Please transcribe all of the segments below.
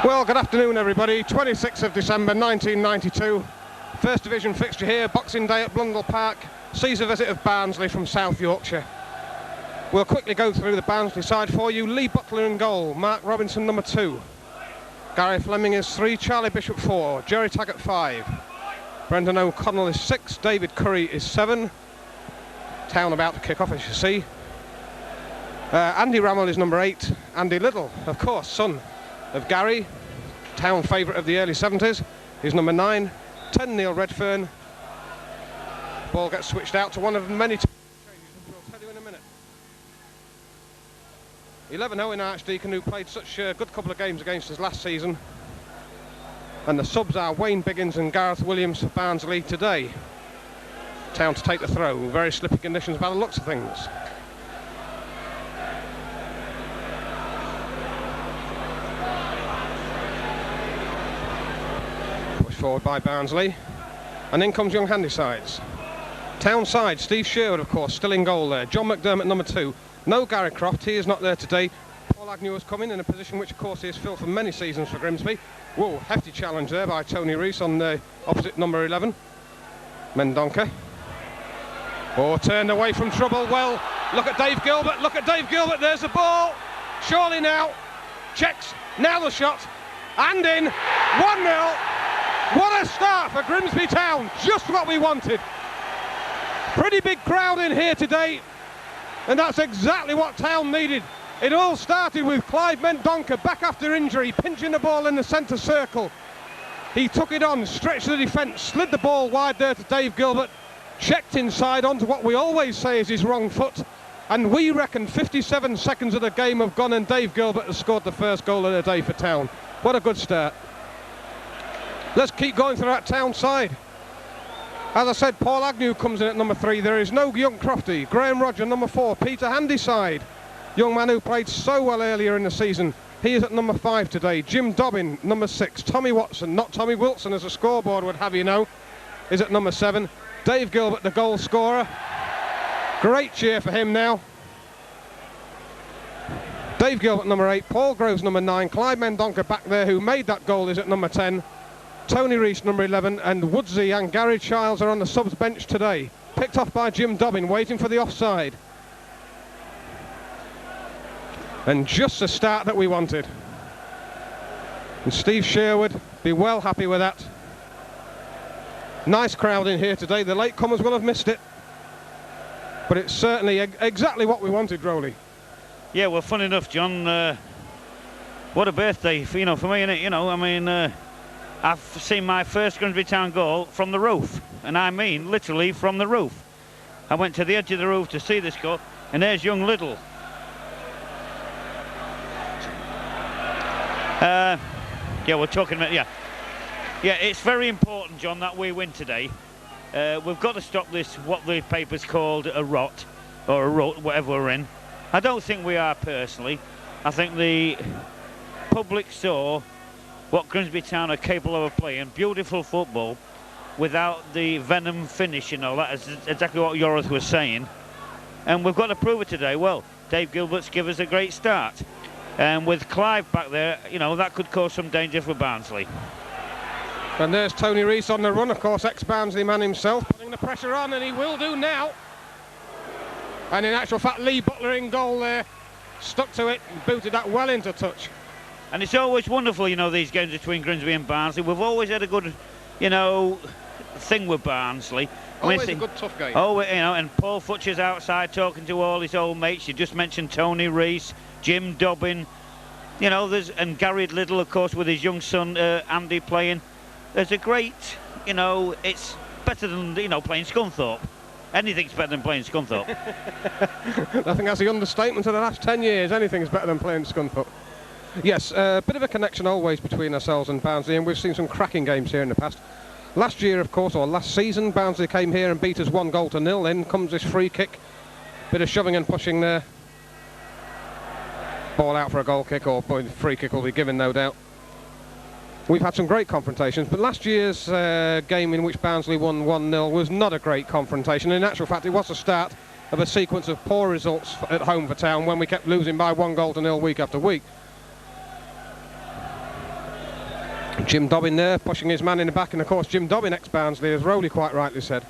Well, good afternoon everybody. 26th of December 1992. First Division fixture here, Boxing Day at Blundell Park. Sees a visit of Barnsley from South Yorkshire. We'll quickly go through the Barnsley side for you. Lee Butler in goal, Mark Robinson number 2. Gary Fleming is 3, Charlie Bishop 4, Jerry Taggart 5. Brendan O'Connell is 6, David Curry is 7. Town about to kick off, as you see. Andy Rammell is number 8. Andy Little, of course, son of Gary, Town favourite of the early 70s, is number 9. 10, Neil Redfern. Ball gets switched out to one of the many changes, which we'll tell you in a minute. 11 Owen Archdeacon, who played such a good couple of games against us last season. And the subs are Wayne Biggins and Gareth Williams for Barnsley today. Town to take the throw. Very slippy conditions by the looks of things. Pushed forward by Barnsley. And in comes young handy-sides. Town side, Steve Sherwood, of course, still in goal there. John McDermott, number 2. No Gary Croft, he is not there today. Paul Agnew has come in a position which, of course, he has filled for many seasons for Grimsby. Whoa, hefty challenge there by Tony Rees on the opposite number 11. Mendonca. Oh, turned away from trouble. Well, look at Dave Gilbert, there's the ball. Surely now, checks, now the shot, and in, 1-0. What a start for Grimsby Town, just what we wanted. Pretty big crowd in here today, and that's exactly what Town needed. It all started with Clive Mendonca back after injury, pinching the ball in the centre circle. He took it on, stretched the defence, slid the ball wide there to Dave Gilbert, checked inside onto what we always say is his wrong foot, and we reckon 57 seconds of the game have gone and Dave Gilbert has scored the first goal of the day for Town. What a good start. Let's keep going through that Town side. As I said, Paul Agnew comes in at number 3. There is no young Crofty. Graham Roger, number 4. Peter Handyside, young man who played so well earlier in the season. He is at number 5 today. Jim Dobbin, number 6. Tommy Watson, not Tommy Wilson as a scoreboard would have you know, is at number 7. Dave Gilbert, the goal scorer. Great cheer for him now. Dave Gilbert, number 8. Paul Groves, number 9. Clive Mendonca back there, who made that goal, is at number 10. Tony Rees, number 11, and Woodsy and Gary Childs are on the subs bench today. Picked off by Jim Dobbin, waiting for the offside. And just the start that we wanted. And Steve Sherwood, be well happy with that. Nice crowd in here today. The latecomers will have missed it. But it's certainly exactly what we wanted, Rowley. Yeah, well, fun enough, John. What a birthday, for me, innit? I've seen my first Grimsby Town goal from the roof, and I mean literally from the roof. I went to the edge of the roof to see this goal, and there's young Little. Yeah, we're talking about, yeah, it's very important, John, that we win today. We've got to stop this, what the paper's called a rot, or a rut, whatever we're in. I don't think we are personally. I think the public saw what Grimsby Town are capable of playing. Beautiful football without the venom finish, that is exactly what Yorath was saying. And we've got to prove it today. Well, Dave Gilbert's give us a great start. And with Clive back there, that could cause some danger for Barnsley. And there's Tony Rees on the run, of course, ex-Barnsley man himself, putting the pressure on, and he will do now. And in actual fact, Lee Butler in goal there, stuck to it and booted that well into touch. And it's always wonderful, these games between Grimsby and Barnsley. We've always had a good, thing with Barnsley. Always a good tough game. Oh, and Paul Futcher's outside talking to all his old mates. You just mentioned Tony Rees, Jim Dobbin, and Gary Little, of course, with his young son Andy playing. There's a great, it's better than, playing Scunthorpe. Anything's better than playing Scunthorpe. I think that's the understatement of the last 10 years. Anything's better than playing Scunthorpe. Yes, a bit of a connection always between ourselves and Barnsley, and we've seen some cracking games here in the past. Last year, of course, or last season, Barnsley came here and beat us 1-0. Then comes this free kick. Bit of shoving and pushing there. Ball out for a goal kick, or free kick will be given, no doubt. We've had some great confrontations, but last year's game in which Barnsley won 1-0 was not a great confrontation. In actual fact, it was the start of a sequence of poor results at home for Town when we kept losing by 1-0 week after week. Jim Dobbin there, pushing his man in the back, and of course Jim Dobbin, ex-Barnsley, as Rowley quite rightly said.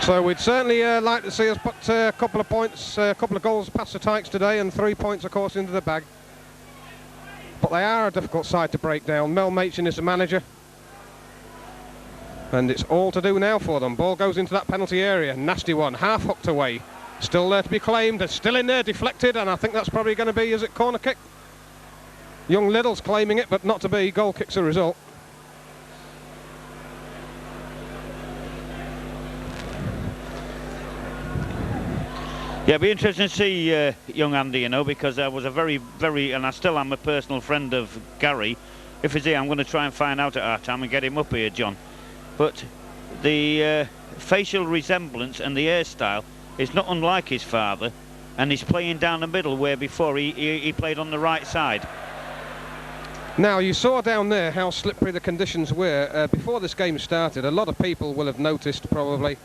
So we'd certainly like to see us put a couple of points, a couple of goals past the Tykes today, and 3 points, of course, into the bag. But they are a difficult side to break down. Mel Machin is the manager, and it's all to do now for them. Ball goes into that penalty area, nasty one, half hooked away. Still there to be claimed, it's still in there, deflected, and I think that's probably going to be, is it corner kick? Young Liddell's claiming it, but not to be. Goal kick's a result. Yeah, it'd be interesting to see young Andy, you know, because I was a very, and I still am a personal friend of Gary. If he's here, I'm going to try and find out at our time and get him up here, John. But the facial resemblance and the hairstyle is not unlike his father, and he's playing down the middle where before he played on the right side. Now, you saw down there how slippery the conditions were. Before this game started, a lot of people will have noticed probably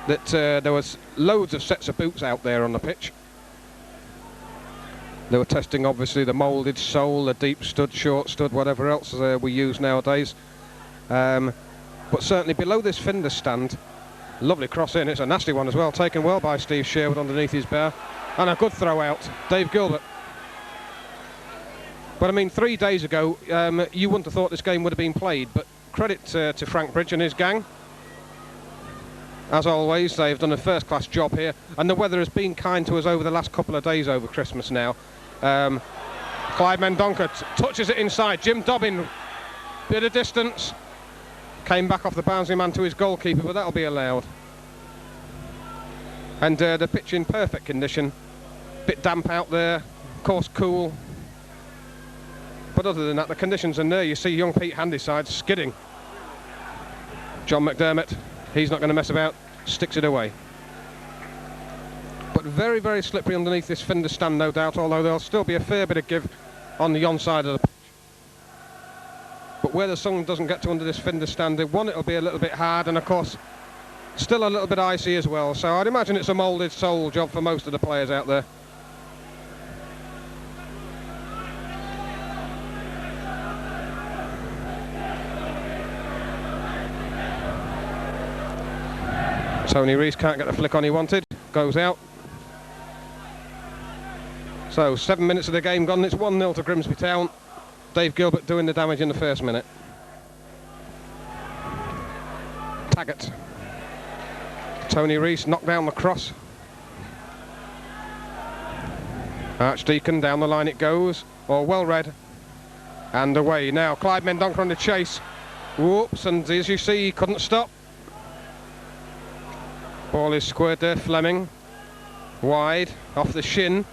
that there was loads of sets of boots out there on the pitch. They were testing, obviously, the moulded sole, the deep stud, short stud, whatever else we use nowadays. But certainly below this fender stand, lovely cross in. It's a nasty one as well, taken well by Steve Sherwood underneath his bar. And a good throw out, Dave Gilbert. But I mean, 3 days ago, you wouldn't have thought this game would have been played, but credit to Frank Bridge and his gang. As always, they've done a first-class job here, and the weather has been kind to us over the last couple of days over Christmas now. Clyde Mendonca touches it inside. Jim Dobbin, bit of distance, came back off the Barnsley man to his goalkeeper, but that'll be allowed. And the pitch in perfect condition, bit damp out there, of course cool. But other than that, the conditions are there. You see young Pete Handyside skidding. John McDermott, he's not going to mess about, sticks it away. But very, very slippery underneath this fender stand, no doubt, although there'll still be a fair bit of give on the yon side of the pitch. But where the sun doesn't get to under this fender stand, one, it'll be a little bit hard, and of course, still a little bit icy as well. So I'd imagine it's a moulded sole job for most of the players out there. Tony Rees can't get the flick on he wanted, goes out. So 7 minutes of the game gone, it's 1-0 to Grimsby Town. Dave Gilbert doing the damage in the first minute. Taggart. Tony Rees knocked down the cross. Archdeacon, down the line it goes, or well read. And away. Now Clyde Mendonca on the chase. Whoops, and as you see, he couldn't stop. Ball is squared there, Fleming. Wide, off the shin.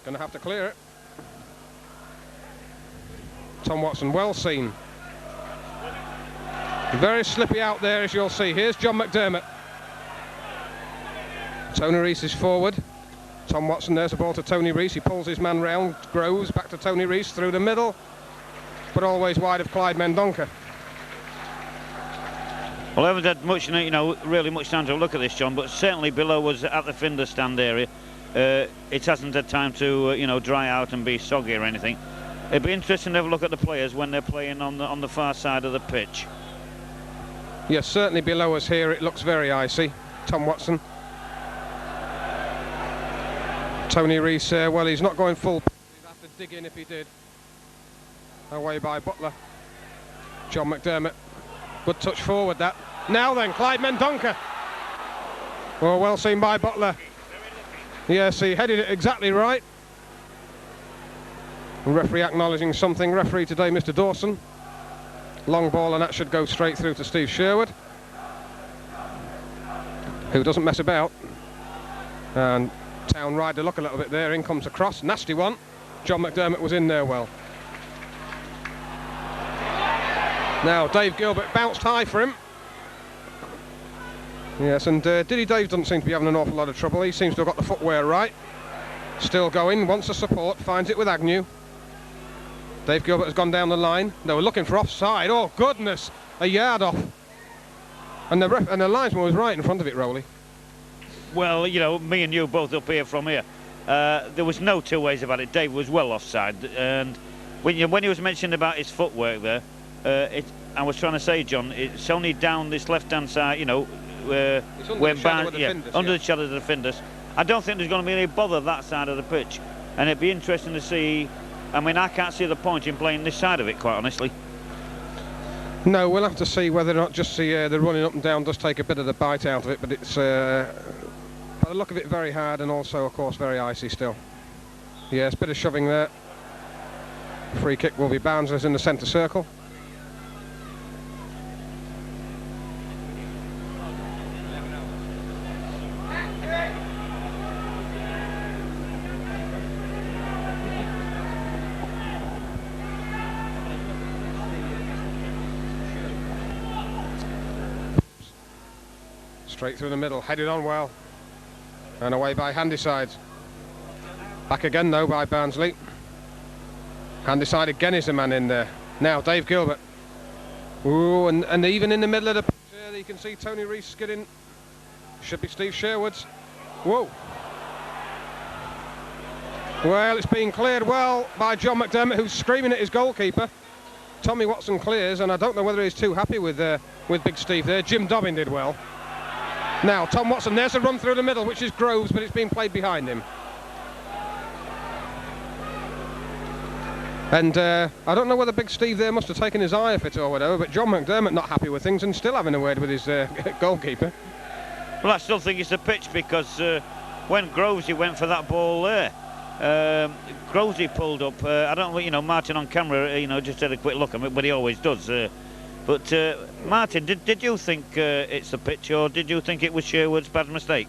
Gonna have to clear it. Tom Watson, well seen. Very slippy out there, as you'll see. Here's John McDermott. Tony Rees is forward. Tom Watson, there's the ball to Tony Rees. He pulls his man round, Groves, back to Tony Rees, through the middle. But always wide of Clyde Mendonca. Well, I haven't had much, you know, really much time to look at this, John, but certainly below us at the fender stand area, it hasn't had time to, you know, dry out and be soggy or anything. It'd be interesting to have a look at the players when they're playing on the far side of the pitch. Yes, certainly below us here it looks very icy. Tom Watson. Tony Rees, well, he's not going full. He'd have to dig in if he did. Away by Butler. John McDermott. Good touch forward, that. Now then, Clyde Mendonca. Well seen by Butler. Yes, he headed it exactly right. The referee acknowledging something. Referee today, Mr. Dawson. Long ball, and that should go straight through to Steve Sherwood, who doesn't mess about. And Town ride the luck a little bit there. In comes a cross. Nasty one. John McDermott was in there well. Now Dave Gilbert bounced high for him. Yes, and Diddy Dave doesn't seem to be having an awful lot of trouble. He seems to have got the footwear right. Still going, wants the support, finds it with Agnew. Dave Gilbert has gone down the line. They were looking for offside. Oh goodness, a yard off. And the linesman was right in front of it, Rowley. Well, you know, me and you both up here from here. there was no two ways about it. Dave was well offside, and when he was mentioning about his footwork there, I was trying to say, John, it's only down this left-hand side, you know, where under the shadow of the defenders. I don't think there's going to be any bother that side of the pitch, and it'd be interesting to see. I mean, I can't see the point in playing this side of it, quite honestly. No, we'll have to see whether or not just the running up and down does take a bit of the bite out of it, but it's by the look of it very hard, and also of course very icy still. Yes, bit of shoving there. Free kick will be Barnsley's in the centre circle. Straight through the middle, headed on well, and away by Handysides. Back again though by Barnsley. Handyside again is the man in there. Now Dave Gilbert. Ooh, and even in the middle of the pitch there, you can see Tony Rees skidding. Should be Steve Sherwood's. Whoa. Well, it's being cleared well by John McDermott, who's screaming at his goalkeeper. Tommy Watson clears, and I don't know whether he's too happy with Big Steve there. Jim Dobbin did well. Now, Tom Watson, there's a run through the middle, which is Groves, but it's being played behind him. And I don't know whether Big Steve there must have taken his eye off it or whatever, but John McDermott not happy with things and still having a word with his goalkeeper. Well, I still think it's the pitch, because when Grovesy went for that ball there, Grovesy pulled up. I don't know, you know, Martin on camera, you know, just had a quick look at it, but he always does. But Martin, did you think it's the pitch, or did you think it was Sherwood's bad mistake?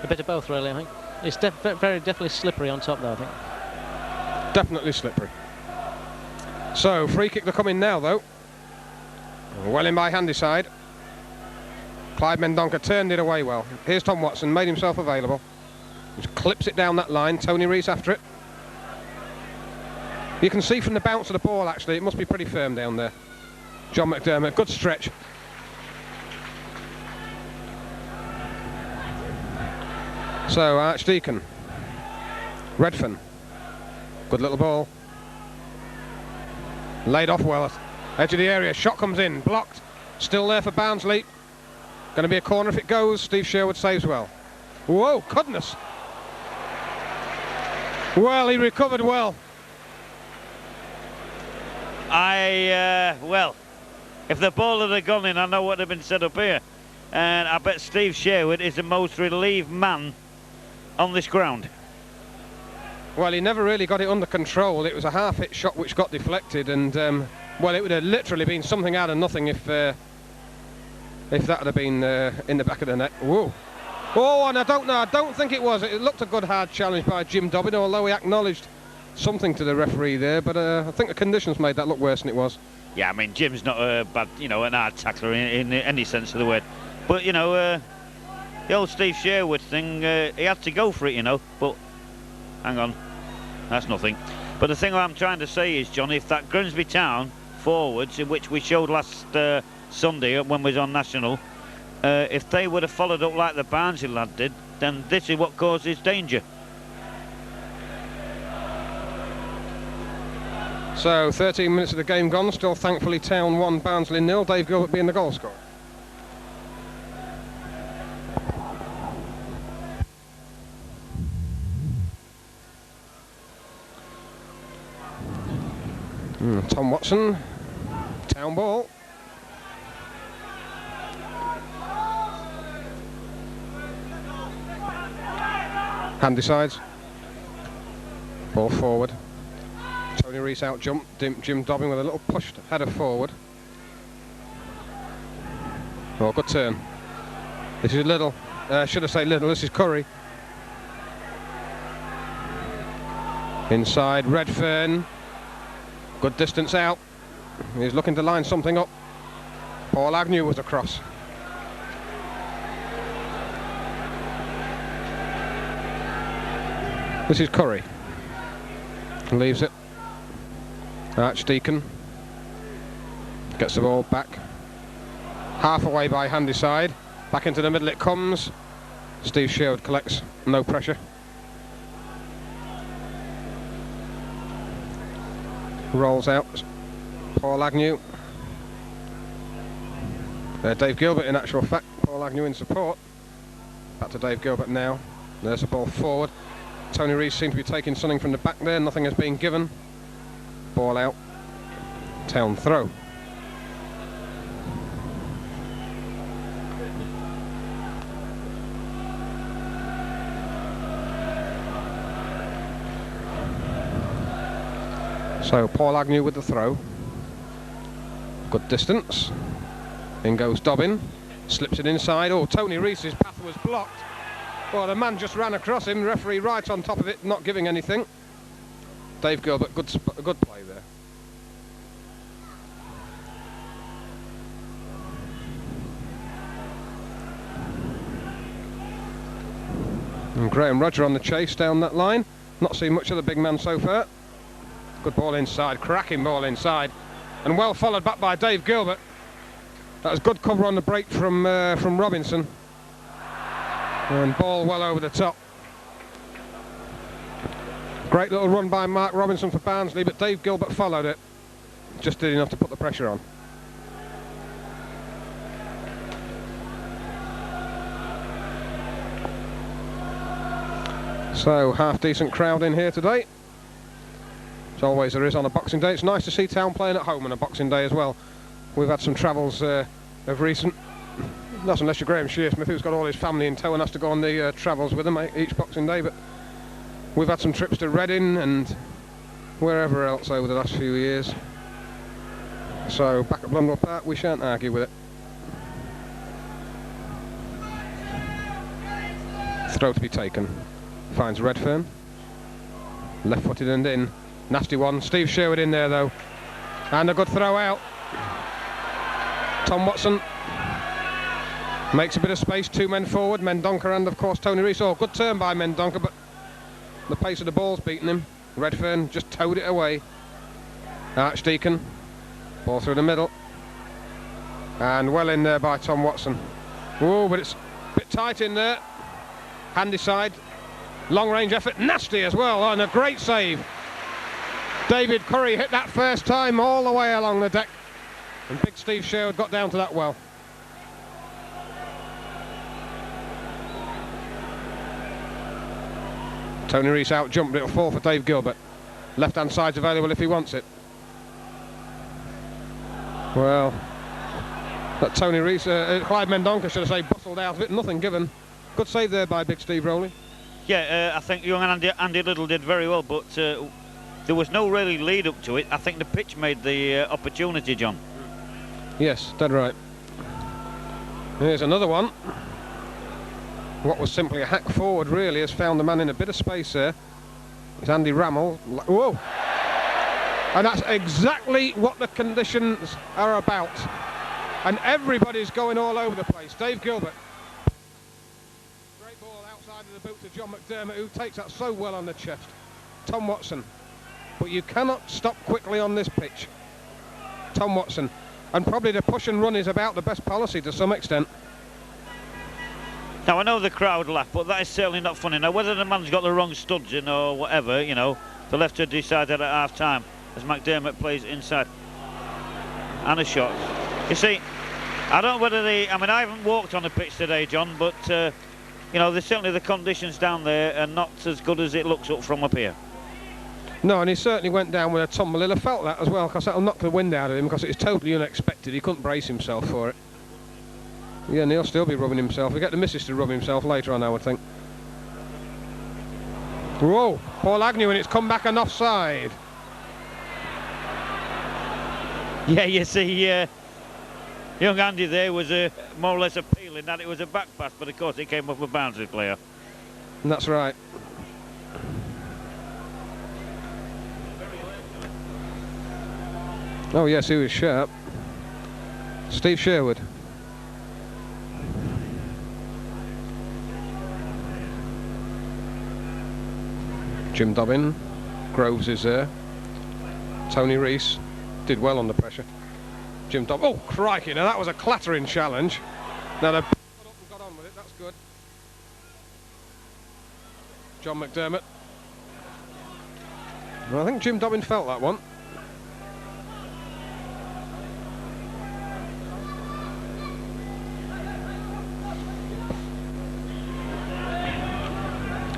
A bit of both, really, I think. It's definitely slippery on top, though, I think. Definitely slippery. So, free kick to come in now, though. Well in by Handyside. Clyde Mendonca turned it away well. Here's Tom Watson, made himself available. Just clips it down that line. Tony Rees after it. You can see from the bounce of the ball, actually, it must be pretty firm down there. John McDermott, good stretch. So, Archdeacon. Redfern. Good little ball. Laid off well. Edge of the area, shot comes in, blocked. Still there for Barnsley. Going to be a corner if it goes. Steve Sherwood saves well. Whoa, goodness. Well, he recovered well. Well, if the ball had gone in, I know what had been said up here. And I bet Steve Sherwood is the most relieved man on this ground. Well, he never really got it under control. It was a half-hit shot which got deflected, and well, it would have literally been something out of nothing if that had been in the back of the net. Whoa! Oh, and I don't know. I don't think it was. It looked a good hard challenge by Jim Dobbin, although he acknowledged something to the referee there. But I think the conditions made that look worse than it was. Yeah, I mean, Jim's not a bad, you know, an hard tackler in any sense of the word. But you know, the old Steve Sherwood thing, he had to go for it, you know. But hang on, that's nothing. But the thing I'm trying to say is, John, if that Grimsby Town forwards, in which we showed last Sunday when we was on National, if they would have followed up like the Barnsley lad did, then this is what causes danger. So 13 minutes of the game gone, still thankfully Town 1, Barnsley 0, Dave Gilbert being the goal scorer. Tom Watson, Town ball. Handysides. Ball forward. Tony Rees out jump. Jim Dobbin with a little push header forward. Oh, good turn. This is Little. Should I say Little? This is Curry. Inside Redfern. Good distance out. He's looking to line something up. Paul Agnew was across. This is Curry. Leaves it. Archdeacon gets the ball back. Half away by Handyside. Back into the middle it comes. Steve Sherwood collects. No pressure. Rolls out. Paul Agnew. Dave Gilbert in actual fact. Paul Agnew in support. Back to Dave Gilbert now. There's the ball forward. Tony Rees seems to be taking something from the back there. Nothing has been given. Ball out. Town throw. So Paul Agnew with the throw. Good distance. In goes Dobbin. Slips it inside. Oh, Tony Rees's path was blocked. Well, the man just ran across him. Referee right on top of it, not giving anything. Dave Gilbert, good play there. And Graham Roger on the chase down that line. Not seen much of the big man so far. Good ball inside, cracking ball inside. And well followed back by Dave Gilbert. That was good cover on the break from Robinson. And ball well over the top. Great little run by Mark Robinson for Barnsley, but Dave Gilbert followed it. Just did enough to put the pressure on. So, half decent crowd in here today. As always there is on a Boxing Day. It's nice to see Town playing at home on a Boxing Day as well. We've had some travels of recent. Not unless you're Graham Shearsmith, who's got all his family in tow and has to go on the travels with them each Boxing Day, but we've had some trips to Reading and wherever else over the last few years. So back at Blundell Park, we shan't argue with it. Throw to be taken. Finds Redfern. Left-footed and in. Nasty one. Steve Sherwood in there though. And a good throw out. Tom Watson makes a bit of space, 2 men forward, Mendonca and of course Tony Rees. Oh, good turn by Mendonca, but the pace of the ball's beaten him. Redfern just towed it away. Archdeacon, ball through the middle. And well in there by Tom Watson. Oh, but it's a bit tight in there. Handy side, long range effort, nasty as well, and a great save. David Curry hit that first time all the way along the deck. And big Steve Sherwood got down to that well. Tony Rees out jumped, it'll fall for Dave Gilbert. Left hand side's available if he wants it. Well, that Tony Rees, Clyde Mendonca should have say bustled out of it, nothing given. Good save there by big Steve Rowley. Yeah, I think young Andy Little did very well, but there was no really lead up to it. I think the pitch made the opportunity, John. Yes, dead right. Here's another one. What was simply a hack forward really has found the man in a bit of space there. It's Andy Rammell. Whoa! And that's exactly what the conditions are about. And everybody's going all over the place. Dave Gilbert. Great ball outside of the boot to John McDermott, who takes that so well on the chest. Tom Watson. But you cannot stop quickly on this pitch. Tom Watson. And probably the push and run is about the best policy to some extent. Now I know the crowd laugh, but that is certainly not funny. Now whether the man's got the wrong studs in or whatever, you know, the left to decide that at half time as McDermott plays inside. And a shot. You see, I don't know whether I haven't walked on the pitch today, John, but you know, there's certainly the conditions down there are not as good as it looks up from up here. No, and he certainly went down with a tumble. He'll have felt that as well, because that'll knock the wind out of him, because it was totally unexpected. He couldn't brace himself for it. Yeah, and he'll still be rubbing himself. We'll get the missus to rub himself later on, I would think. Whoa, Paul Agnew, and it's come back and offside. Yeah, you see, young Andy there was more or less appealing that it was a back pass, but of course it came off a Barnsley player. And that's right. Oh yes, he was sharp. Steve Sherwood. Jim Dobbin. Groves is there. Tony Rees did well under pressure. Jim Dobbin. Oh crikey, now that was a clattering challenge. Now they've got up and got on with it, that's good. John McDermott. Well, I think Jim Dobbin felt that one.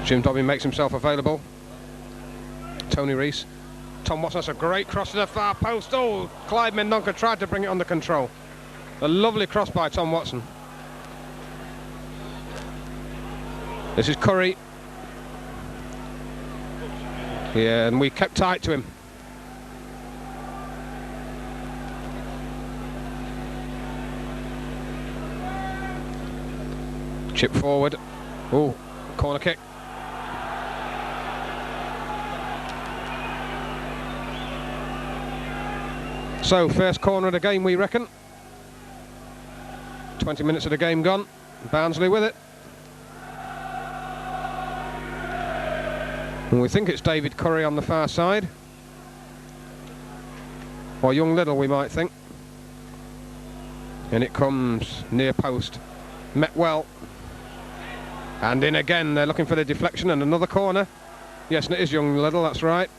Jim Dobbin makes himself available. Tony Rees. Tom Watson, that's a great cross to the far post. Oh, Clyde Mendonca tried to bring it under control. A lovely cross by Tom Watson. This is Curry. Yeah, and we kept tight to him. Chip forward. Oh, corner kick. So, first corner of the game, we reckon. 20 minutes of the game gone. Barnsley with it. And we think it's David Curry on the far side. Or young Little, we might think. And it comes near post. Met well. And in again, they're looking for the deflection and another corner. Yes, and it is young Little, that's right.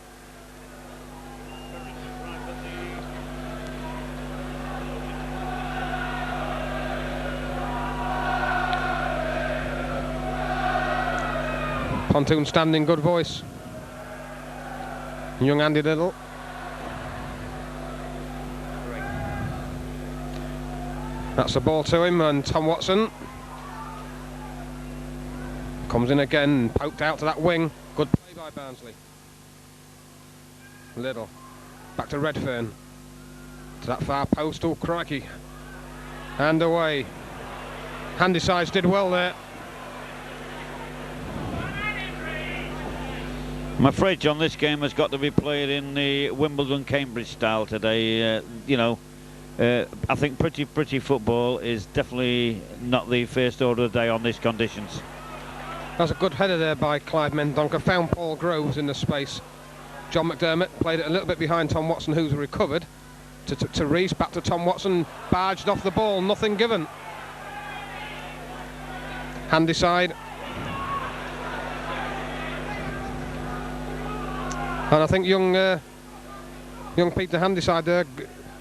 Pontoon standing, good voice. Young Andy Little. That's the ball to him, and Tom Watson comes in again, poked out to that wing. Good play by Barnsley. Little. Back to Redfern. To that far post, oh crikey. And away. Handysides did well there. I'm afraid, John, this game has got to be played in the Wimbledon-Cambridge style today. You know, I think pretty football is definitely not the first order of the day on these conditions. That's a good header there by Clyde Mendonca. Found Paul Groves in the space. John McDermott played it a little bit behind Tom Watson, who's recovered. To Rees, back to Tom Watson. Barged off the ball, nothing given. Handyside. And I think young Peter Handyside there,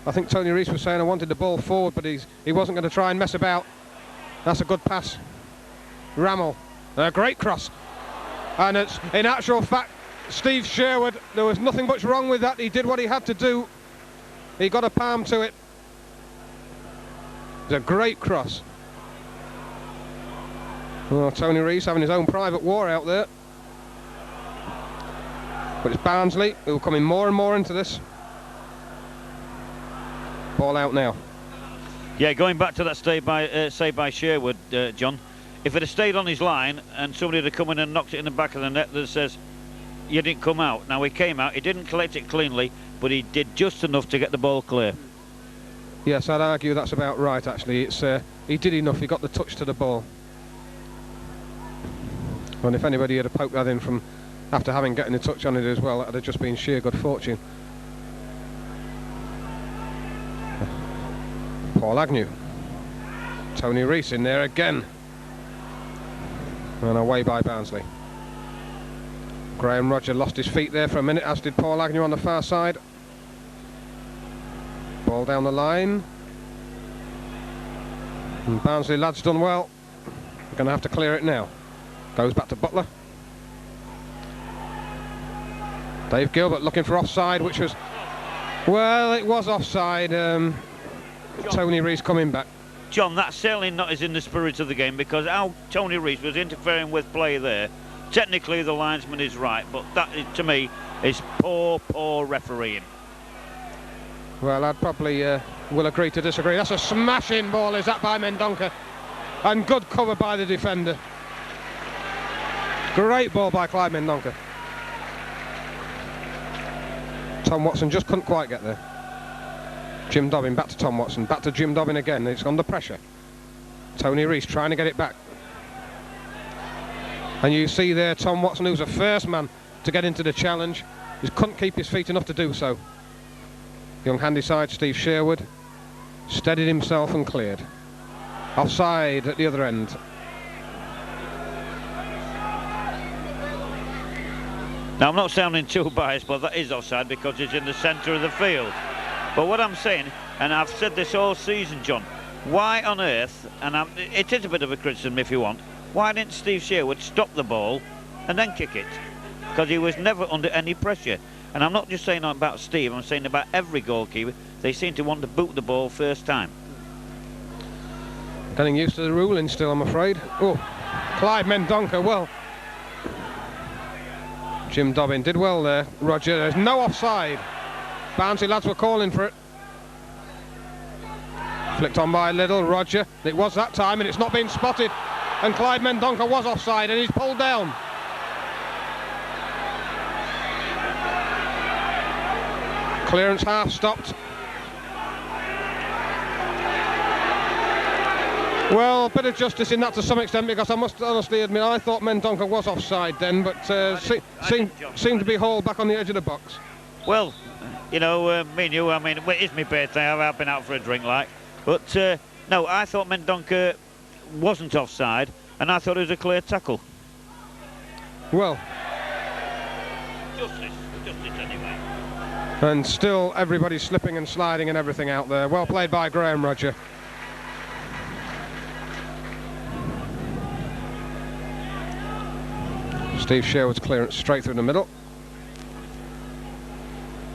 I think Tony Rees was saying I wanted the ball forward, but he wasn't going to try and mess about. That's a good pass. Rammel, a great cross. And it's, in actual fact, Steve Sherwood, there was nothing much wrong with that. He did what he had to do. He got a palm to it. It's a great cross. Oh, Tony Rees having his own private war out there. But it's Barnsley who are coming more and more into this. Ball out now. Yeah, going back to that save by Sherwood, John, if it had stayed on his line and somebody had come in and knocked it in the back of the net that says, you didn't come out. Now he came out, he didn't collect it cleanly, but he did just enough to get the ball clear. Yes, I'd argue that's about right, actually. It's he did enough, he got the touch to the ball. And if anybody had poked that in from after having gotten a touch on it as well, that would have just been sheer good fortune. Paul Agnew. Tony Rees in there again. And away by Barnsley. Graham Roger lost his feet there for a minute, as did Paul Agnew on the far side. Ball down the line. And Barnsley lads done well. They're going to have to clear it now. Goes back to Butler. Dave Gilbert looking for offside, which was... Well, it was offside. Tony Rees coming back. John, that certainly not is in the spirit of the game, because how Tony Rees was interfering with play there. Technically, the linesman is right, but that, to me, is poor refereeing. Well, I'd probably will agree to disagree. That's a smashing ball, is that, by Mendonca? And good cover by the defender. Great ball by Clyde Mendonca. Tom Watson just couldn't quite get there. Jim Dobbin back to Tom Watson, back to Jim Dobbin again. It's under pressure. Tony Rees trying to get it back. And you see there Tom Watson, who's the first man to get into the challenge, just couldn't keep his feet enough to do so. Young Handyside, Steve Sherwood, steadied himself and cleared. Offside at the other end. Now, I'm not sounding too biased, but that is offside because it's in the centre of the field. But what I'm saying, and I've said this all season, John, why on earth, and it is a bit of a criticism if you want, why didn't Steve Sherwood stop the ball and then kick it, because he was never under any pressure. And I'm not just saying about Steve, I'm saying about every goalkeeper. They seem to want to boot the ball first time. Getting used to the ruling still, I'm afraid. Oh, Clyde Mendonca, well. Jim Dobbin did well there. Roger, there's no offside. Barnsley lads were calling for it. Flicked on by Little, Roger. It was that time and it's not been spotted. And Clyde Mendonca was offside and he's pulled down. Clearance half stopped. Well, a bit of justice in that to some extent, because I must honestly admit I thought Mendonca was offside then, but seemed to be hauled back on the edge of the box. Well, you know, me and you, I mean, it's my birthday, I've been out for a drink like, but no, I thought Mendonca wasn't offside, and I thought it was a clear tackle. Well, Justice anyway. And still everybody's slipping and sliding and everything out there. Well played by Graham, Roger. Steve Sherwood's clearance straight through the middle.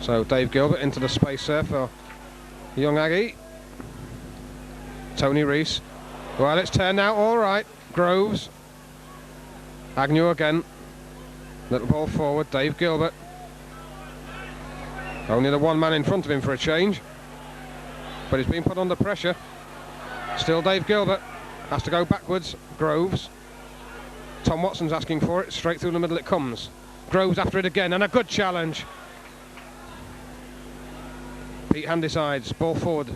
So Dave Gilbert into the space there for young Aggie. Tony Rees. Well, it's turned out all right. Groves. Agnew again. Little ball forward. Dave Gilbert. Only the one man in front of him for a change. But he's been put under pressure. Still Dave Gilbert. Has to go backwards. Groves. Tom Watson's asking for it. Straight through the middle it comes. Groves after it again, and a good challenge. Pete Handysides, ball forward.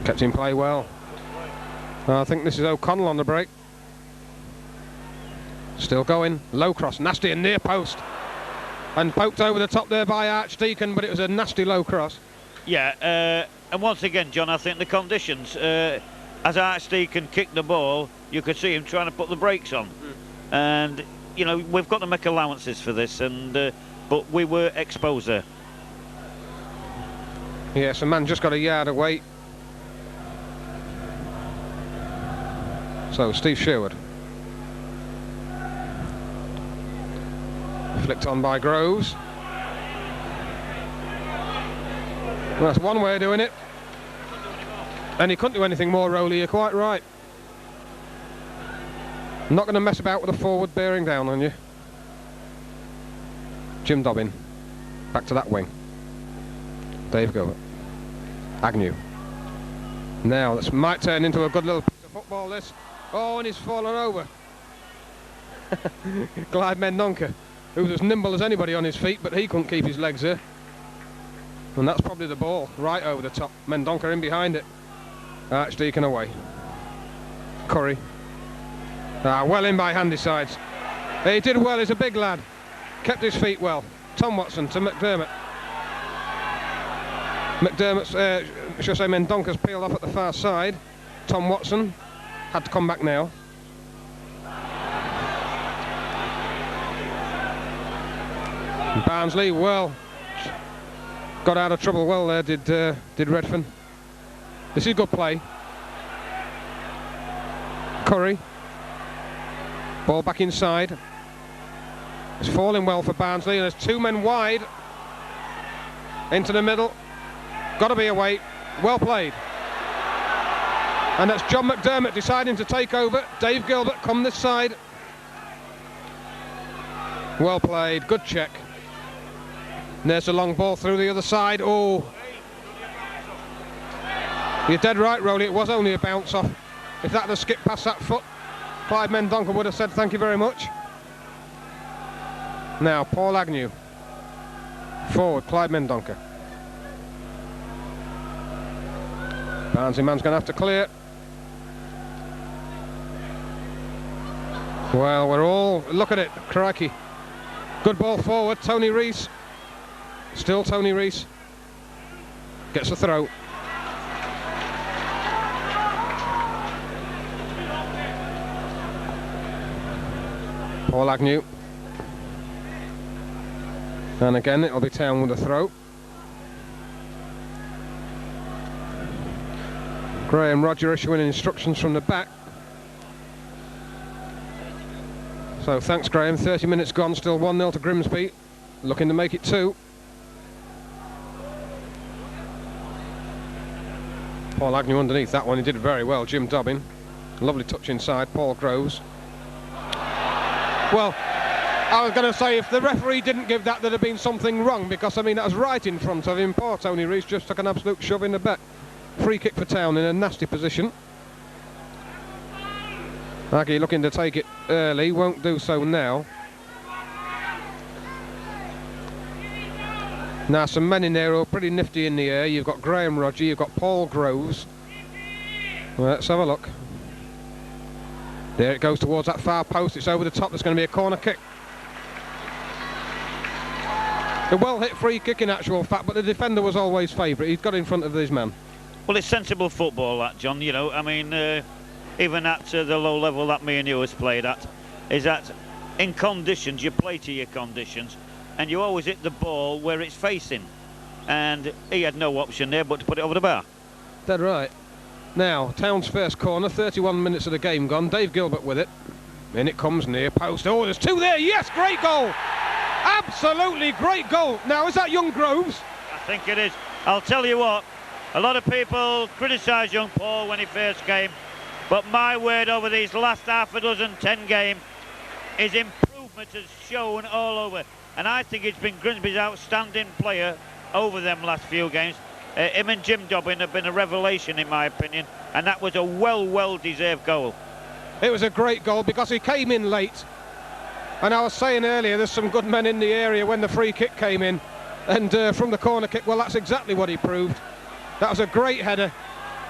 Kept in play well. I think this is O'Connell on the break. Still going. Low cross, nasty and near post. And poked over the top there by Archdeacon, but it was a nasty low cross. Yeah, and once again, John, I think the conditions, as Archdeacon kicked the ball, you could see him trying to put the brakes on. And, you know, we've got to make allowances for this, and but we were exposed there. Yes, a man just got a yard away. So, Steve Sherwood. Flicked on by Groves. Well, that's one way of doing it. And he couldn't do anything more, Rowley, you're quite right. I'm not going to mess about with a forward bearing down on you. Jim Dobbin. Back to that wing. Dave Gilbert. Agnew. Now, this might turn into a good little piece of football, this. Oh, and he's fallen over. Clyde Mendonca, who was as nimble as anybody on his feet, but he couldn't keep his legs there. And that's probably the ball, right over the top. Mendonca in behind it. Archdeacon away. Curry. Well in by Handysides. He did well, he's a big lad. Kept his feet well. Tom Watson to McDermott. McDermott's, should I say, Mendonca's peeled off at the far side. Tom Watson had to come back now. Barnsley, well, got out of trouble well there, did Redfern. This is good play. Curry. Ball back inside. It's falling well for Barnsley, and there's two men wide. Into the middle. Got to be away. Well played. And that's John McDermott deciding to take over. Dave Gilbert come this side. Well played. Good check. And there's a long ball through the other side. Oh. You're dead right, Rowley. It was only a bounce off. If that had skipped past that foot, Clyde Mendonca would have said thank you very much. Now, Paul Agnew. Forward, Clyde Mendonca. Barnsley man's going to have to clear. Well, we're all... Look at it, crikey. Good ball forward, Tony Rees. Still Tony Rees. Gets a throw. Paul Agnew. And again, it'll be Town with a throw. Graham Roger issuing instructions from the back. So thanks, Graham. 30 minutes gone, still 1-0 to Grimsby. Looking to make it 2. Paul Agnew underneath that one, he did very well. Jim Dobbin, lovely touch inside. Paul Groves. Well, I was going to say, if the referee didn't give that, there'd have been something wrong, because I mean that was right in front of him. Poor Tony Rees just took an absolute shove in the back. Free kick for Town in a nasty position. Aggie looking to take it early, won't do so now. Now some men in there who are pretty nifty in the air. You've got Graham Roger, you've got Paul Groves. Well, let's have a look. There it goes towards that far post, it's over the top, there's going to be a corner kick. A well-hit free kick in actual fact, but the defender was always favourite. He'd got in front of his man. Well, it's sensible football, that, John. You know, I mean, even at the low level that me and you has played at, is that in conditions, you play to your conditions, and you always hit the ball where it's facing. And he had no option there but to put it over the bar. Dead right. Now, Town's first corner, 31 minutes of the game gone. Dave Gilbert with it. In it comes near post. Oh, there's 2 there. Yes, great goal. Absolutely great goal. Now, is that young Groves? I think it is. I'll tell you what, a lot of people criticise young Paul when he first came, but my word, over these last half a dozen, 10 games, his improvement has shown all over. And I think it's been Grimsby's outstanding player over them last few games. Him and Jim Dobbin have been a revelation, in my opinion, and that was a well-deserved goal. It was a great goal because he came in late. And I was saying earlier, there's some good men in the area when the free kick came in. And from the corner kick, well, that's exactly what he proved. That was a great header.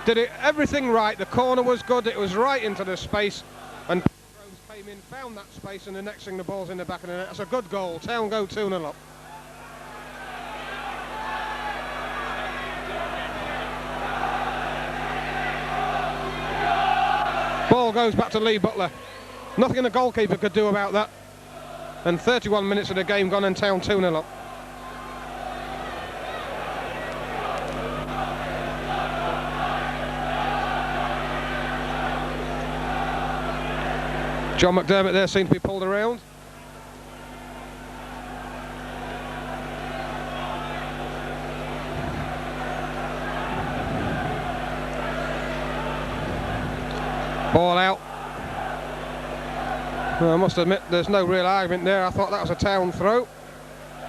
Did it everything right. The corner was good. It was right into the space. And Groves came in, found that space, and the next thing, the ball's in the back of the net. That's a good goal. Town go 2-0 up. Ball goes back to Lee Butler. Nothing the goalkeeper could do about that. And 31 minutes of the game gone and Town 2-0 up. John McDermott there seemed to be pulled around. Ball out. Well, I must admit there's no real argument there. I thought that was a Town throw.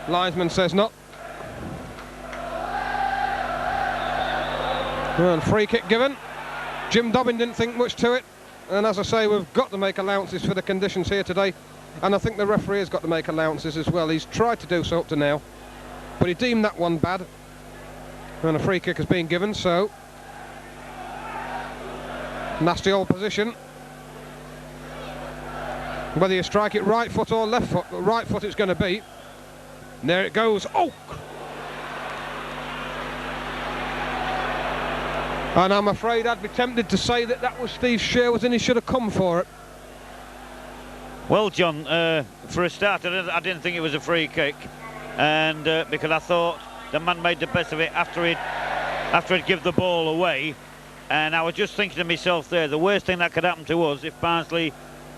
Linesman says not. And free kick given. Jim Dobbin didn't think much to it. And as I say, we've got to make allowances for the conditions here today. And I think the referee has got to make allowances as well. He's tried to do so up to now. But he deemed that one bad. And a free kick has been given, so... Nasty old position. Whether you strike it right foot or left foot, but right foot it's going to be. And there it goes. Oh! And I'm afraid I'd be tempted to say that that was Steve Sherwood and he should have come for it. Well, John, for a start, I didn't think it was a free kick, and because I thought the man made the best of it after he'd give the ball away. And I was just thinking to myself there, the worst thing that could happen to us if Barnsley,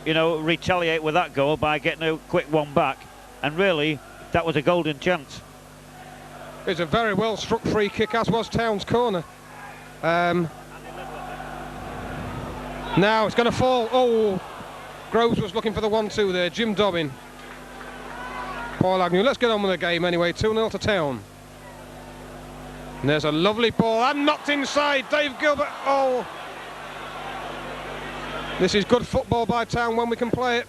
you know, retaliate with that goal by getting a quick one back. And really, that was a golden chance. It's a very well struck free kick, as was Town's corner. Now it's going to fall. Oh, Groves was looking for the 1-2 there. Jim Dobbin. Paul Agnew. Let's get on with the game anyway. 2-0 to Town. And there's a lovely ball and knocked inside. Dave Gilbert. Oh, this is good football by Town when we can play it.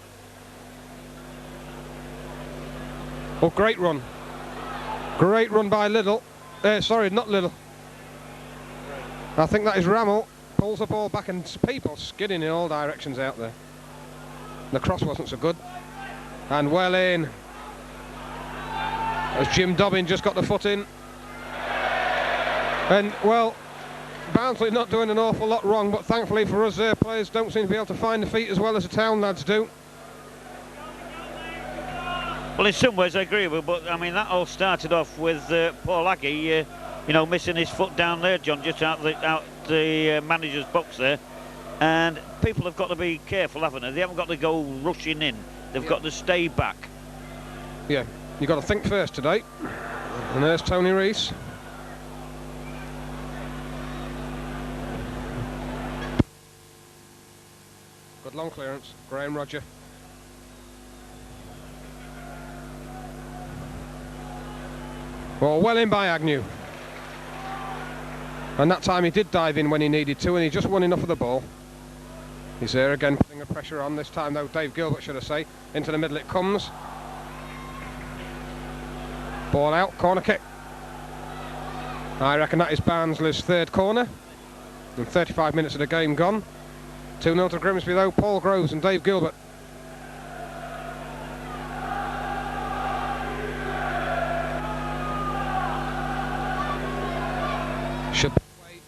Oh, great run. Great run by Little. Sorry, not Little. I think that is Rammel. Pulls the ball back and people skidding in all directions out there. The cross wasn't so good. And well in. As Jim Dobbin just got the foot in. And, well, Barnsley not doing an awful lot wrong, but thankfully for us, their players don't seem to be able to find the feet as well as the Town lads do. Well, in some ways I agree with, but I mean that all started off with Paul Aggie, you know, missing his foot down there, John, just out the manager's box there, and people have got to be careful, haven't they? They haven't got to go rushing in. They've got to stay back. Yeah, you've got to think first today. And there's Tony Rees. Good long clearance, Graham Rodger. Well in by Agnew. And that time he did dive in when he needed to, and he just won enough of the ball. He's there again, putting the pressure on. This time though, Dave Gilbert, should I say. Into the middle it comes. Ball out, corner kick. I reckon that is Barnsley's third corner. And 35 minutes of the game gone. 2-0 to Grimsby though, Paul Groves and Dave Gilbert. Should be away.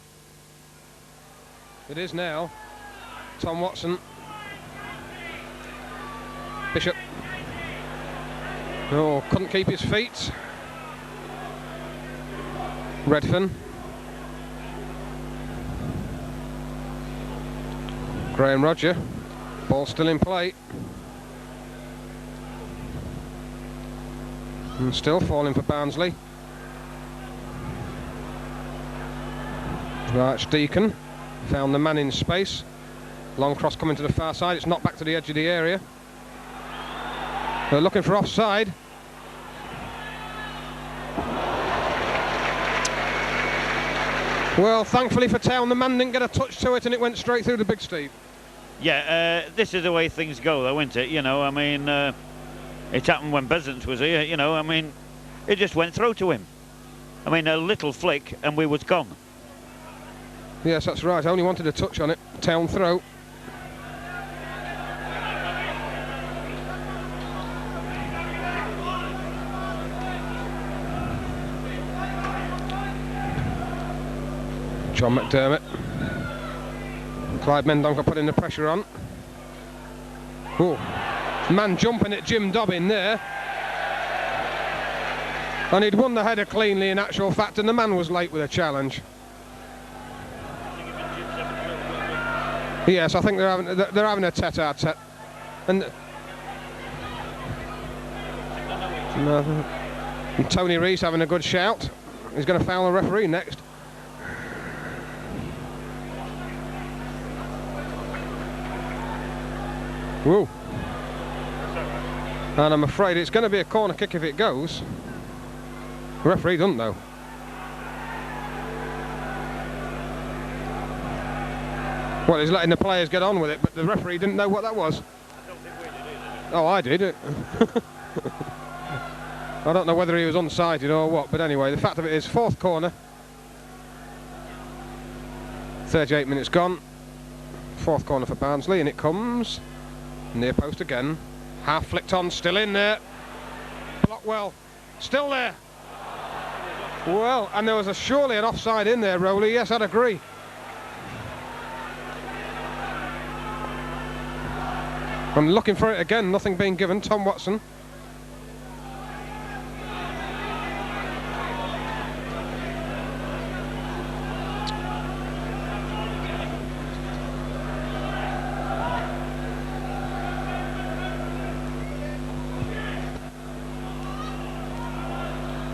It is now. Tom Watson. Bishop. Oh, couldn't keep his feet. Redfern. Graham Rodger. Ball still in play. And still falling for Barnsley. Archdeacon found the man in space. Long cross coming to the far side. It's not back to the edge of the area. They're looking for offside. Well, thankfully for Town, the man didn't get a touch to it and it went straight through the Big Steve. Yeah, this is the way things go though, isn't it? You know, I mean, it happened when Besant was here, you know, I mean, it just went through to him. I mean, a little flick and we was gone. Yes, that's right. I only wanted a touch on it. Town throw. John McDermott. Clyde Mendonca putting the pressure on. Oh, man jumping at Jim Dobbin there. And he'd won the header cleanly in actual fact, and the man was late with a challenge. Yes, I think they're having a tete-a-tete. And Tony Rees having a good shout. He's going to foul the referee next. Whoa. And I'm afraid it's going to be a corner kick if it goes. The referee doesn't know. Well, he's letting the players get on with it, but the referee didn't know what that was. Oh, I did. I don't know whether he was unsighted or what, but anyway, the fact of it is, fourth corner. 38 minutes gone. Fourth corner for Barnsley, and it comes. Near post again. Half flicked on, still in there. Blockwell, still there. Well, and there was surely an offside in there, Rowley. Yes, I'd agree. I'm looking for it again, nothing being given. Tom Watson.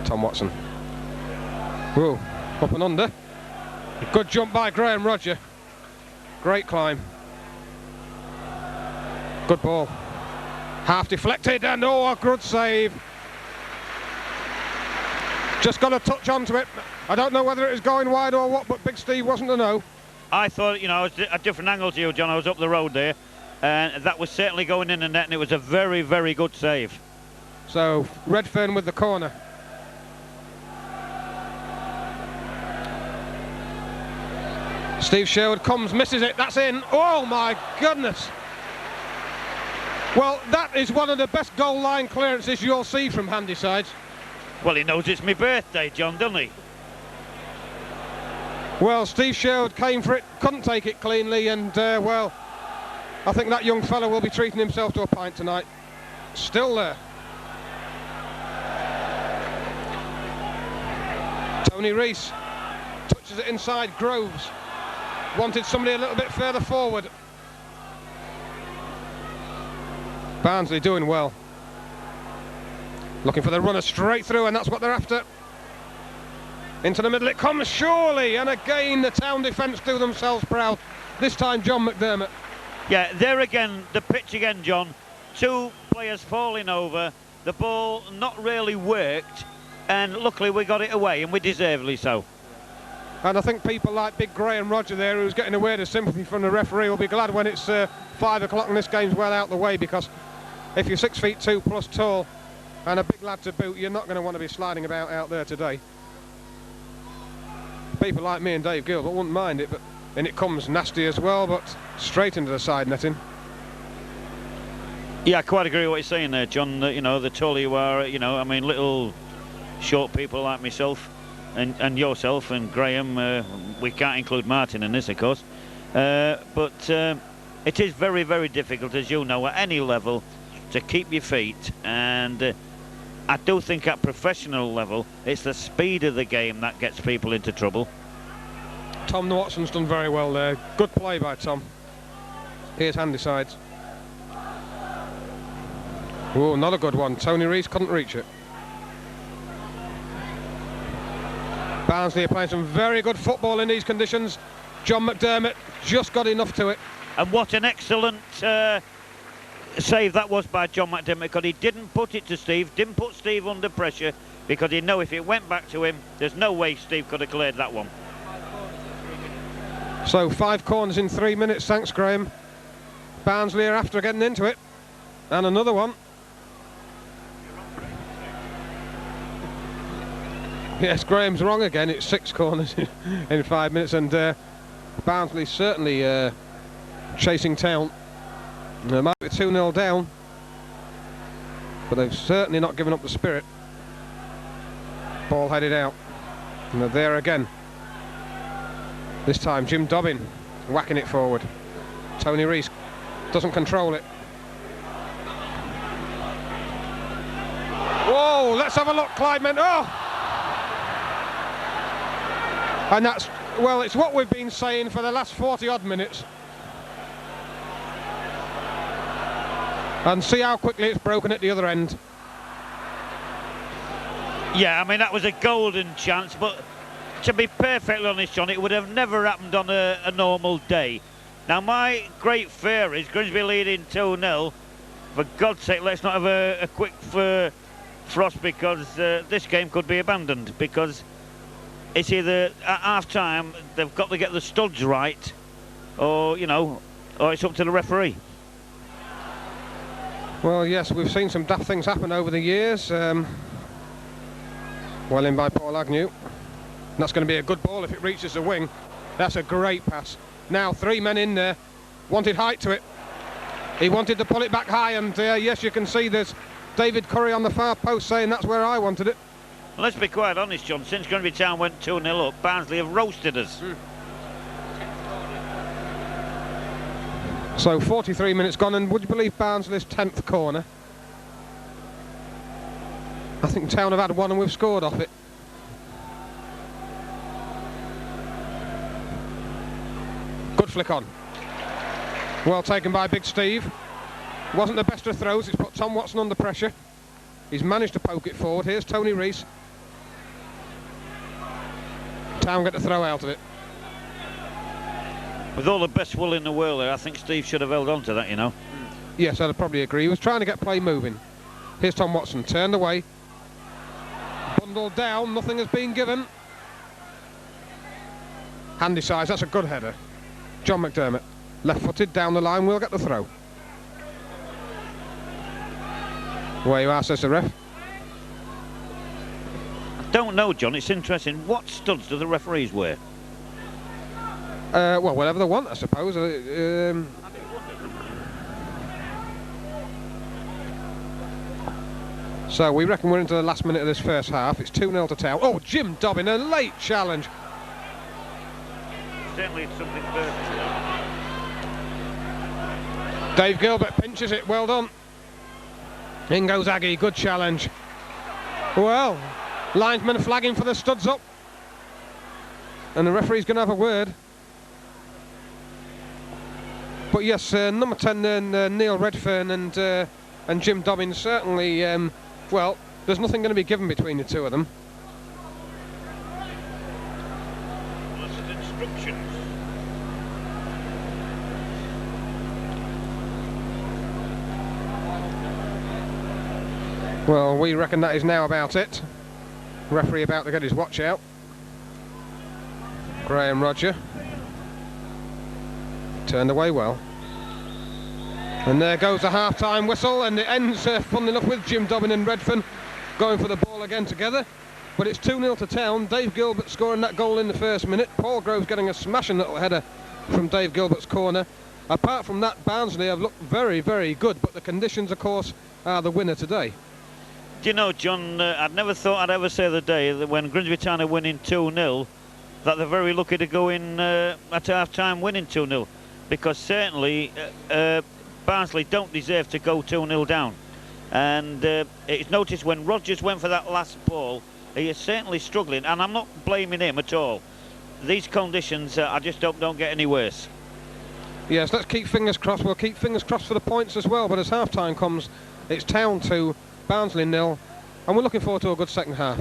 Tom Watson. Whoa, up and under. Good jump by Graham Rodger. Great climb. Good ball. Half deflected and oh, a good save. Just got a touch onto it. I don't know whether it was going wide or what, but Big Steve wasn't to know. I thought, you know, I was at a different angle to you, John. I was up the road there, and that was certainly going in the net, and it was a very, very good save. So, Redfern with the corner. Steve Sherwood comes, misses it, that's in. Oh my goodness. Well, that is one of the best goal line clearances you'll see from Handysides. Well, he knows it's my birthday, John, doesn't he? Well, Steve Sherwood came for it, couldn't take it cleanly, and well, I think that young fella will be treating himself to a pint tonight. Still there. Tony Rees touches it inside, Groves. Wanted somebody a little bit further forward. Barnsley doing well. Looking for the runner straight through, and that's what they're after. Into the middle it comes, surely, and again the Town defence do themselves proud. This time John McDermott. Yeah, there again, the pitch again, John. Two players falling over. The ball not really worked, and luckily we got it away, and we deservedly so. And I think people like Big Graham Roger there, who's getting a word of sympathy from the referee, will be glad when it's 5 o'clock and this game's well out the way, because if you're 6'2" plus tall and a big lad to boot, you're not going to want to be sliding about out there today. People like me and Dave Gilbert wouldn't mind it, but and it comes nasty as well, but straight into the side netting. Yeah, I quite agree with what you're saying there, John. You know, the taller you are, you know, I mean, little short people like myself and yourself and Graham, we can't include Martin in this, of course, but it is very, very difficult, as you know, at any level to keep your feet, and I do think at professional level it's the speed of the game that gets people into trouble. Tom Watson's done very well there. Good play by Tom. Here's Handysides. Oh, not a good one. Tony Rees couldn't reach it. Barnsley are playing some very good football in these conditions. John McDermott just got enough to it. And what an excellent save that was by John McDermott, because he didn't put it to Steve, didn't put Steve under pressure, because he knew if it went back to him, there's no way Steve could have cleared that one. So 5 corners in 3 minutes, thanks Graham. Barnsley are after getting into it. And another one. Yes, Graham's wrong again. It's 6 corners in 5 minutes, and Barnsley certainly chasing Town. They might be 2-0 down, but they've certainly not given up the spirit. Ball headed out, and they're there again. This time Jim Dobbin whacking it forward. Tony Rees doesn't control it. Whoa, let's have a look, Clyde Menton. Oh! And that's, well, it's what we've been saying for the last 40 odd minutes. And see how quickly it's broken at the other end. Yeah, I mean, that was a golden chance, but to be perfectly honest, John, it would have never happened on a normal day. Now, my great fear is Grimsby leading 2-0. For God's sake, let's not have a quick frost, because this game could be abandoned, because it's either at half-time they've got to get the studs right, or, you know, or it's up to the referee. Well, yes, we've seen some daft things happen over the years. Well in by Paul Agnew. And that's going to be a good ball if it reaches the wing. That's a great pass. Now 3 men in there. Wanted height to it. He wanted to pull it back high, and yes, you can see there's David Curry on the far post saying that's where I wanted it. Well, let's be quite honest, John. Since Grimsby Town went 2-0 up, Barnsley have roasted us. So 43 minutes gone, and would you believe Barnsley's 10th corner? I think Town have had one and we've scored off it. Good flick on. Well taken by Big Steve. Wasn't the best of throws, it's put Tom Watson under pressure. He's managed to poke it forward. Here's Tony Rees. Town get the throw out of it. With all the best will in the world there, I think Steve should have held on to that, you know. Yes, I'd probably agree. He was trying to get play moving. Here's Tom Watson, turned away. Bundled down, nothing has been given. Handy size, that's a good header. John McDermott, left-footed down the line, will get the throw. Where you are, says the ref. I don't know, John, it's interesting. What studs do the referees wear? Well, whatever they want, I suppose. So we reckon we're into the last minute of this first half. It's 2-0 to Town. Oh, Jim Dobbin, a late challenge. Certainly it's something perfect. Dave Gilbert pinches it, well done. In goes Aggie, good challenge. Well, linesman flagging for the studs up. And the referee's going to have a word. But yes, number 10 and Neil Redfern and Jim Dobbins certainly, well, there's nothing going to be given between the two of them. Instructions. Well, we reckon that is now about it. Referee about to get his watch out. Graham Roger. Turned away well. And there goes the half-time whistle, and it ends, funnily enough, with Jim Dobbin and Redfern going for the ball again together. But it's 2-0 to Town. Dave Gilbert scoring that goal in the first minute. Paul Groves getting a smashing little header from Dave Gilbert's corner. Apart from that, Barnsley have looked very, very good, but the conditions, of course, are the winner today. Do you know, John, I'd never thought I'd ever say the day that when Grimsby Town are winning 2-0, that they're very lucky to go in at half-time winning 2-0. Because certainly Barnsley don't deserve to go 2-0 down. And it's noticed when Rodgers went for that last ball, he is certainly struggling, and I'm not blaming him at all. These conditions, I just hope don't get any worse. Yes, let's keep fingers crossed. We'll keep fingers crossed for the points as well. But as half-time comes, it's Town 2, Barnsley 0, and we're looking forward to a good second half.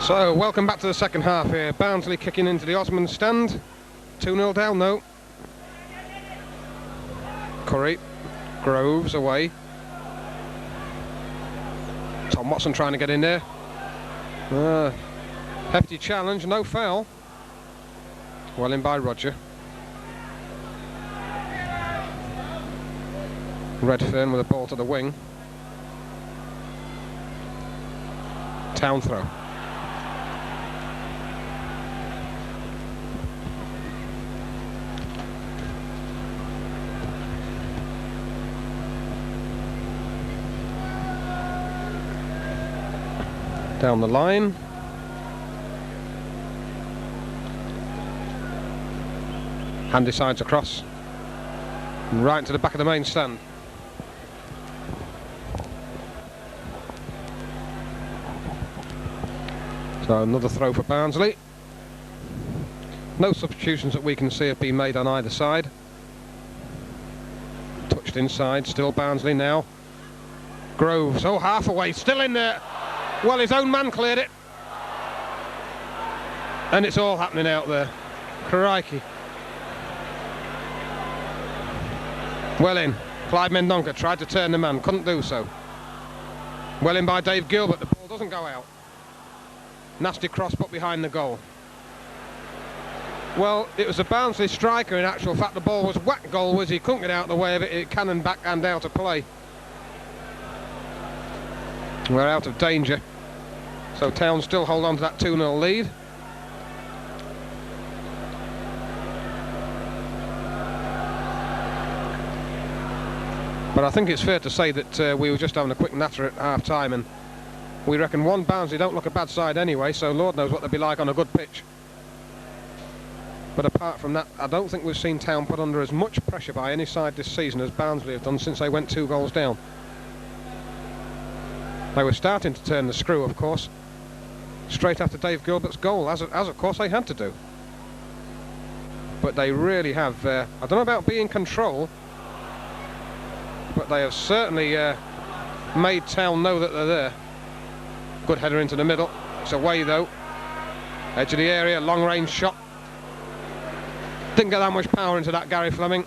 So, welcome back to the second half here. Barnsley kicking into the Osmond stand. 2-0 down though. Curry, Groves away. Tom Watson trying to get in there. Hefty challenge, no foul. Well in by Roger. Redfern with a ball to the wing. Town throw. Down the line. Handy sides across. And right to the back of the main stand. So another throw for Barnsley. No substitutions that we can see have been made on either side. Touched inside, still Barnsley now. Groves, oh, half away, still in there. Well, his own man cleared it. And it's all happening out there. Crikey. Well in. Clyde Mendonca tried to turn the man, couldn't do so. Well in by Dave Gilbert, the ball doesn't go out. Nasty cross put behind the goal. Well, it was a Barnsley striker in actual fact. The ball was whack goalwards, he couldn't get out of the way of it, it cannoned backhand out of play. We're out of danger. So Town still hold on to that 2-0 lead. But I think it's fair to say that we were just having a quick natter at half-time, and we reckon one Barnsley don't look a bad side anyway, so Lord knows what they'll be like on a good pitch. But apart from that, I don't think we've seen Town put under as much pressure by any side this season as Barnsley have done since they went 2 goals down. They were starting to turn the screw, of course, straight after Dave Gilbert's goal, as of course they had to do. But they really have, I don't know about being in control, but they have certainly made Town know that they're there. Good header into the middle, it's away though. Edge of the area, long range shot. Didn't get that much power into that, Gary Fleming.